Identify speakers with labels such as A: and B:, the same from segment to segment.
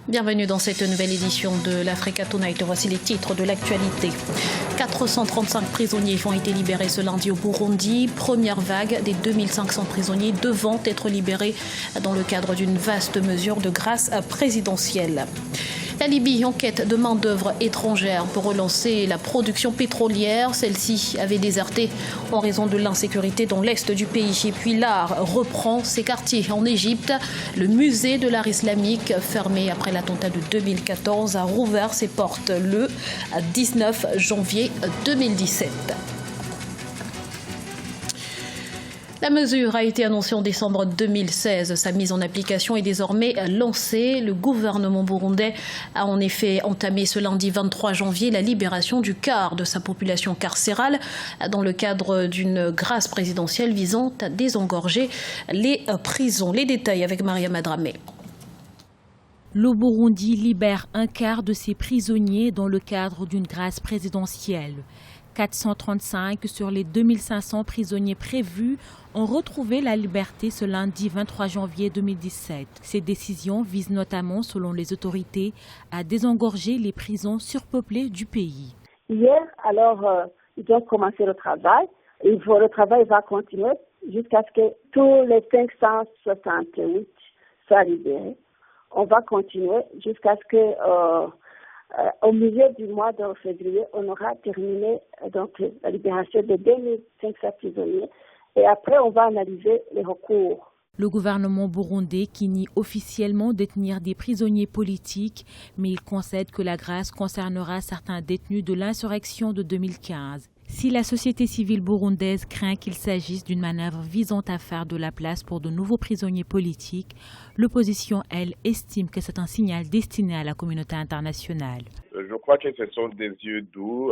A: Bienvenue dans cette nouvelle édition de l'Africa Tonight. Voici les titres de l'actualité. 435 prisonniers ont été libérés ce lundi au Burundi. Première vague des 2500 prisonniers devant être libérés dans le cadre d'une vaste mesure de grâce présidentielle. La Libye enquête de main-d'œuvre étrangère pour relancer la production pétrolière. Celle-ci avait déserté en raison de l'insécurité dans l'est du pays. Et puis l'art reprend ses quartiers en Égypte. Le musée de l'art islamique, fermé après l'attentat de 2014, a rouvert ses portes le 19 janvier 2017. La mesure a été annoncée en décembre 2016. Sa mise en application est désormais lancée. Le gouvernement burundais a en effet entamé ce lundi 23 janvier la libération du quart de sa population carcérale dans le cadre d'une grâce présidentielle visant à désengorger les prisons. Les détails avec Maria Madramé.
B: Le Burundi libère un quart de ses prisonniers dans le cadre d'une grâce présidentielle. 435 sur les 2500 prisonniers prévus ont retrouvé la liberté ce lundi 23 janvier 2017. Ces décisions visent notamment, selon les autorités, à désengorger les prisons surpeuplées du pays.
C: Hier, alors, ils ont commencé le travail. Le travail va continuer jusqu'à ce que tous les 568 soient libérés. On va continuer jusqu'à ce que... au milieu du mois de février, on aura terminé donc la libération de 2500 prisonniers et après on va analyser les recours.
B: Le gouvernement burundais qui nie officiellement détenir des prisonniers politiques, mais il concède que la grâce concernera certains détenus de l'insurrection de 2015. Si la société civile burundaise craint qu'il s'agisse d'une manœuvre visant à faire de la place pour de nouveaux prisonniers politiques, l'opposition, elle, estime que c'est un signal destiné à la communauté internationale.
D: Je crois que ce sont des yeux doux,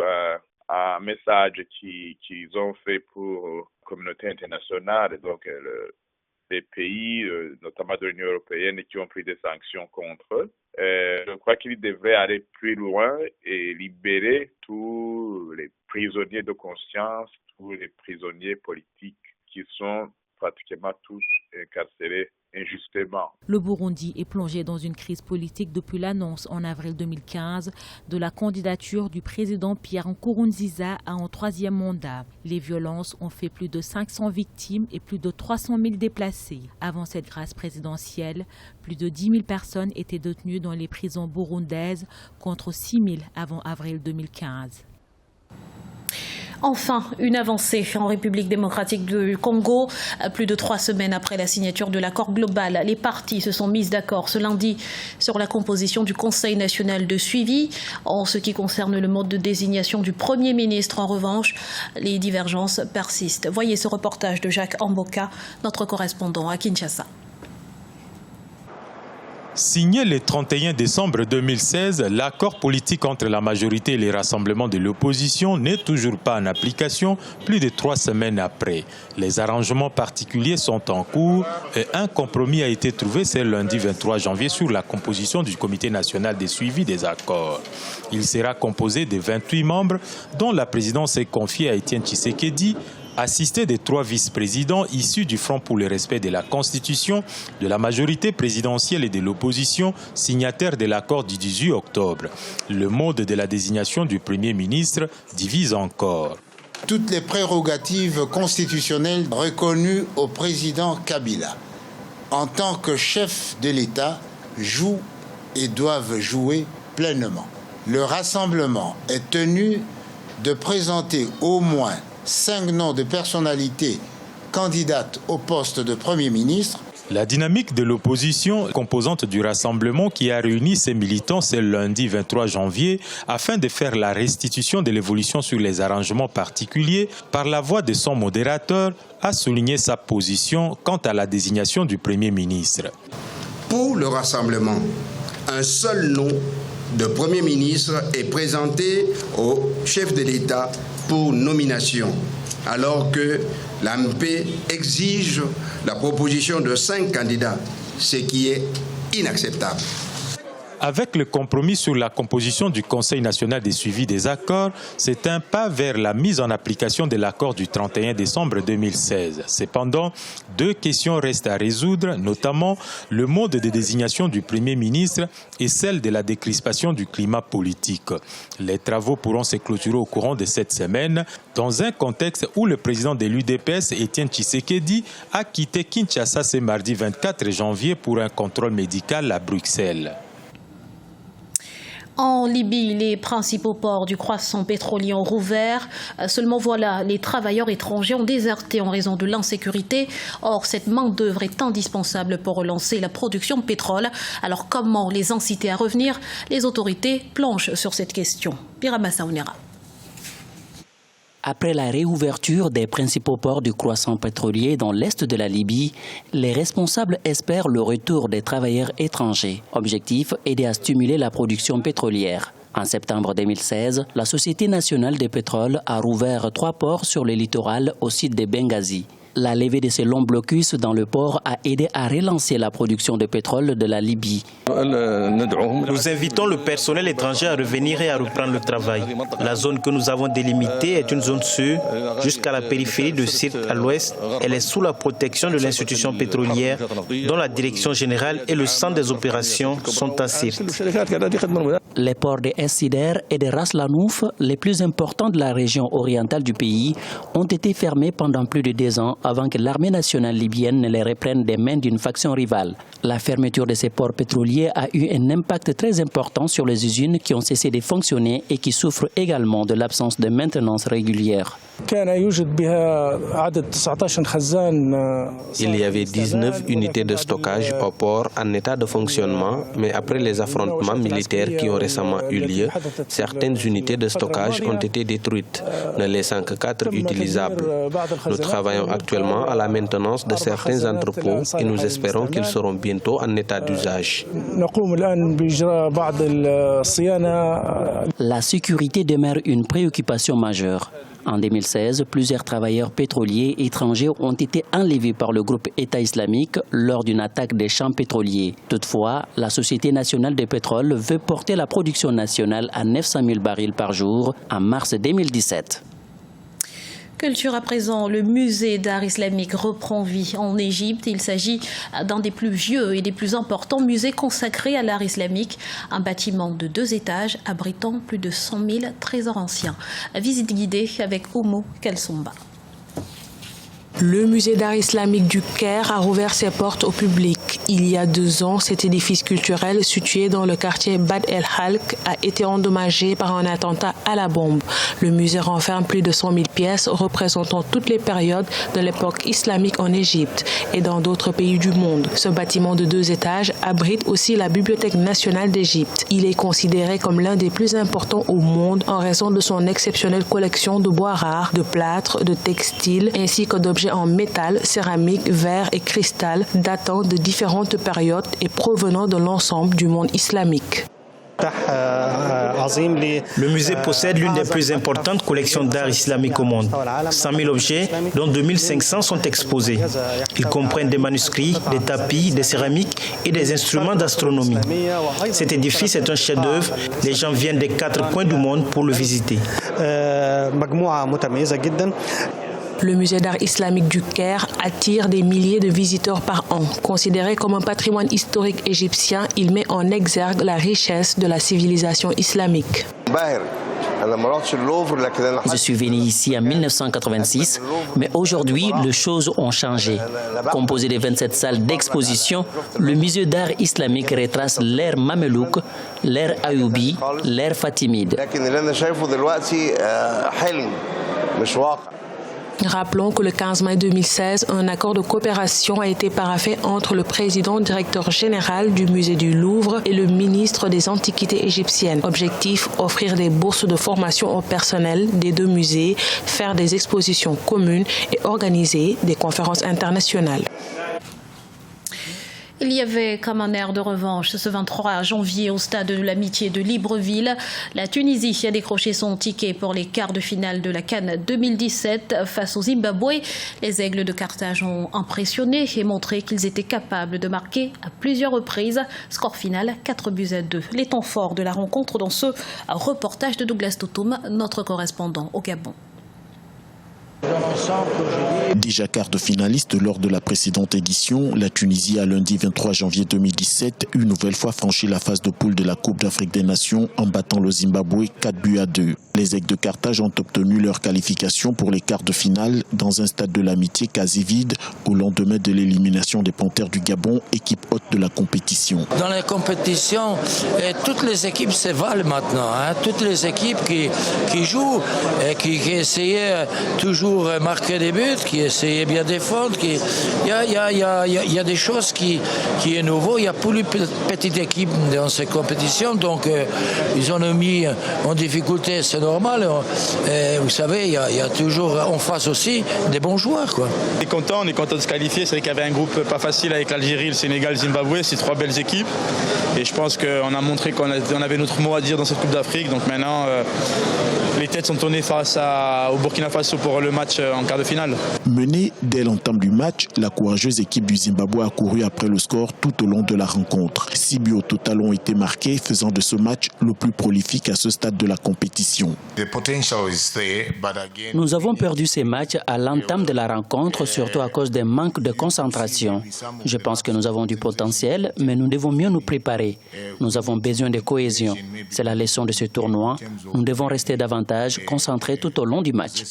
D: un message qu'ils ont fait pour la communauté internationale, donc les pays, notamment de l'Union européenne, qui ont pris des sanctions contre eux. Je crois qu'ils devraient aller plus loin et libérer tous les prisonniers de conscience, tous les prisonniers politiques qui sont pratiquement tous incarcérés injustement.
B: Le Burundi est plongé dans une crise politique depuis l'annonce en avril 2015 de la candidature du président Pierre Nkurunziza à un troisième mandat. Les violences ont fait plus de 500 victimes et plus de 300 000 déplacés. Avant cette grâce présidentielle, plus de 10 000 personnes étaient détenues dans les prisons burundaises contre 6 000 avant avril 2015.
A: Enfin, une avancée en République démocratique du Congo. Plus de 3 semaines après la signature de l'accord global, les partis se sont mis d'accord ce lundi sur la composition du Conseil national de suivi. En ce qui concerne le mode de désignation du Premier ministre, en revanche, les divergences persistent. Voyez ce reportage de Jacques Amboka, notre correspondant à Kinshasa.
E: Signé le 31 décembre 2016, l'accord politique entre la majorité et les rassemblements de l'opposition n'est toujours pas en application plus de 3 semaines après. Les arrangements particuliers sont en cours et un compromis a été trouvé ce lundi 23 janvier sur la composition du Comité national de suivi des accords. Il sera composé de 28 membres dont la présidence est confiée à Étienne Tshisekedi, assisté des 3 vice-présidents issus du Front pour le respect de la Constitution, de la majorité présidentielle et de l'opposition, signataires de l'accord du 18 octobre. Le mode de la désignation du Premier ministre divise encore.
F: Toutes les prérogatives constitutionnelles reconnues au président Kabila, en tant que chef de l'État, jouent et doivent jouer pleinement. Le rassemblement est tenu de présenter au moins 5 noms de personnalités candidates au poste de Premier ministre.
E: La dynamique de l'opposition, composante du rassemblement qui a réuni ses militants ce lundi 23 janvier afin de faire la restitution de l'évolution sur les arrangements particuliers par la voix de son modérateur, a souligné sa position quant à la désignation du Premier ministre.
G: Pour le rassemblement, un seul nom de Premier ministre est présenté au chef de l'État pour nomination, alors que l'AMP exige la proposition de 5 candidats, ce qui est inacceptable.
E: Avec le compromis sur la composition du Conseil national des suivis des accords, c'est un pas vers la mise en application de l'accord du 31 décembre 2016. Cependant, deux questions restent à résoudre, notamment le mode de désignation du Premier ministre et celle de la décrispation du climat politique. Les travaux pourront se clôturer au courant de cette semaine, dans un contexte où le président de l'UDPS, Étienne Tshisekedi, a quitté Kinshasa ce mardi 24 janvier pour un contrôle médical à Bruxelles.
A: En Libye, les principaux ports du croissant pétrolier ont rouvert. Seulement voilà, les travailleurs étrangers ont déserté en raison de l'insécurité. Or, cette main-d'œuvre est indispensable pour relancer la production de pétrole. Alors, comment les inciter à revenir? Les autorités planchent sur cette question. Birama Saounera.
H: Après la réouverture des principaux ports du croissant pétrolier dans l'est de la Libye, les responsables espèrent le retour des travailleurs étrangers. Objectif, aider à stimuler la production pétrolière. En septembre 2016, la Société nationale des pétroles a rouvert 3 ports sur le littoral au site de Benghazi. La levée de ces longs blocus dans le port a aidé à relancer la production de pétrole de la Libye.
I: Nous invitons le personnel étranger à revenir et à reprendre le travail. La zone que nous avons délimitée est une zone sûre jusqu'à la périphérie de Sirte à l'ouest. Elle est sous la protection de l'institution pétrolière dont la direction générale et le centre des opérations sont à Sirte.
H: Les ports de Es-Sider et de Ras Lanouf, les plus importants de la région orientale du pays, ont été fermés pendant plus de 2 ans avant que l'armée nationale libyenne ne les reprenne des mains d'une faction rivale. La fermeture de ces ports pétroliers a eu un impact très important sur les usines qui ont cessé de fonctionner et qui souffrent également de l'absence de maintenance régulière.
J: Il y avait 19 unités de stockage au port en état de fonctionnement, mais après les affrontements militaires qui ont récemment eu lieu, certaines unités de stockage ont été détruites, ne laissant que 4 utilisables. Nous travaillons actuellement à la maintenance de certains entrepôts et nous espérons qu'ils seront bientôt en état d'usage.
H: La sécurité demeure une préoccupation majeure. En 2016, plusieurs travailleurs pétroliers étrangers ont été enlevés par le groupe État islamique lors d'une attaque des champs pétroliers. Toutefois, la Société nationale de pétrole veut porter la production nationale à 900 000 barils par jour en mars 2017.
A: Culture à présent, le musée d'art islamique reprend vie en Égypte. Il s'agit d'un des plus vieux et des plus importants musées consacrés à l'art islamique. Un bâtiment de 2 étages abritant plus de 100 000 trésors anciens. Visite guidée avec Omo Kelsomba.
K: Le musée d'art islamique du Caire a rouvert ses portes au public. Il y a 2 ans, cet édifice culturel situé dans le quartier Bad el-Halk a été endommagé par un attentat à la bombe. Le musée renferme plus de 100 000 pièces représentant toutes les périodes de l'époque islamique en Égypte et dans d'autres pays du monde. Ce bâtiment de 2 étages abrite aussi la Bibliothèque nationale d'Égypte. Il est considéré comme l'un des plus importants au monde en raison de son exceptionnelle collection de bois rares, de plâtre, de textiles ainsi que d'objets en métal, céramique, verre et cristal datant de différentes périodes et provenant de l'ensemble du monde islamique.
I: Le musée possède l'une des plus importantes collections d'art islamique au monde. 100 000 objets, dont 2500 sont exposés. Ils comprennent des manuscrits, des tapis, des céramiques et des instruments d'astronomie. Cet édifice est un chef-d'œuvre. Les gens viennent des 4 coins du monde pour le visiter.
K: Le musée d'art islamique du Caire attire des milliers de visiteurs par an. Considéré comme un patrimoine historique égyptien, il met en exergue la richesse de la civilisation islamique.
H: Je suis venu ici en 1986, mais aujourd'hui, les choses ont changé. Composé de 27 salles d'exposition, le musée d'art islamique retrace l'ère mamelouk, l'ère ayyoubi, l'ère fatimide.
K: Rappelons que le 15 mai 2016, un accord de coopération a été paraphé entre le président directeur général du musée du Louvre et le ministre des Antiquités égyptiennes. Objectif, offrir des bourses de formation au personnel des 2 musées, faire des expositions communes et organiser des conférences internationales.
A: Il y avait comme un air de revanche ce 23 janvier au stade de l'Amitié de Libreville. La Tunisie a décroché son ticket pour les quarts de finale de la CAN 2017 face au Zimbabwe. Les Aigles de Carthage ont impressionné et montré qu'ils étaient capables de marquer à plusieurs reprises. Score final 4-2. Les temps forts de la rencontre dans ce reportage de Douglas Toutoum, notre correspondant au Gabon.
L: Déjà quart de finaliste lors de la précédente édition, la Tunisie a lundi 23 janvier 2017 une nouvelle fois franchi la phase de poule de la Coupe d'Afrique des Nations en battant le Zimbabwe 4-2. Les Aigles de Carthage ont obtenu leur qualification pour les quarts de finale dans un stade de l'Amitié quasi vide au lendemain de l'élimination des Panthères du Gabon, équipe hôte de la compétition.
M: Dans la compétition, toutes les équipes se valent maintenant. Toutes les équipes qui jouent et qui essayaient toujours marquer des buts, qui essayaient bien défendre. Il y a des choses qui est nouveau. Il y a plus de petites équipes dans ces compétitions, donc ils ont mis en difficulté, c'est normal. Et vous savez, il y a toujours en face aussi des bons joueurs, quoi.
N: On est content de se qualifier. C'est vrai qu'il y avait un groupe pas facile avec l'Algérie, le Sénégal, le Zimbabwe. C'est trois belles équipes. Et je pense qu'on a montré qu'on avait notre mot à dire dans cette Coupe d'Afrique. Donc maintenant, les têtes sont tournées face au Burkina Faso pour le match en quart de finale.
L: Menée dès l'entame du match, la courageuse équipe du Zimbabwe a couru après le score tout au long de la rencontre. 6 buts au total ont été marqués, faisant de ce match le plus prolifique à ce stade de la compétition.
H: Nous avons perdu ces matchs à l'entame de la rencontre, surtout à cause d'un manque de concentration. Je pense que nous avons du potentiel, mais nous devons mieux nous préparer. Nous avons besoin de cohésion. C'est la leçon de ce tournoi. Nous devons rester davantage concentrés tout au long du match.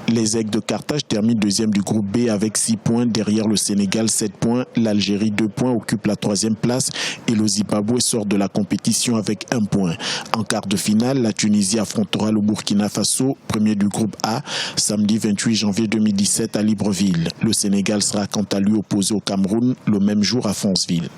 L: Les Aigles de Carthage terminent deuxième du groupe B avec 6 points. Derrière le Sénégal, 7 points. L'Algérie, 2 points, occupe la 3e place. Et le Zimbabwe sort de la compétition avec 1 point. En quart de finale, la Tunisie affrontera le Burkina Faso, premier du groupe A, samedi 28 janvier 2017 à Libreville. Le Sénégal sera quant à lui opposé au Cameroun le même jour à Fonceville.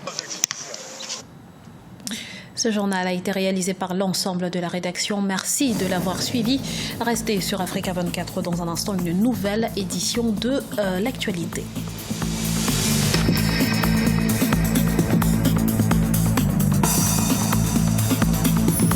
A: Ce journal a été réalisé par l'ensemble de la rédaction. Merci de l'avoir suivi. Restez sur Africa 24 dans un instant, une nouvelle édition de l'actualité.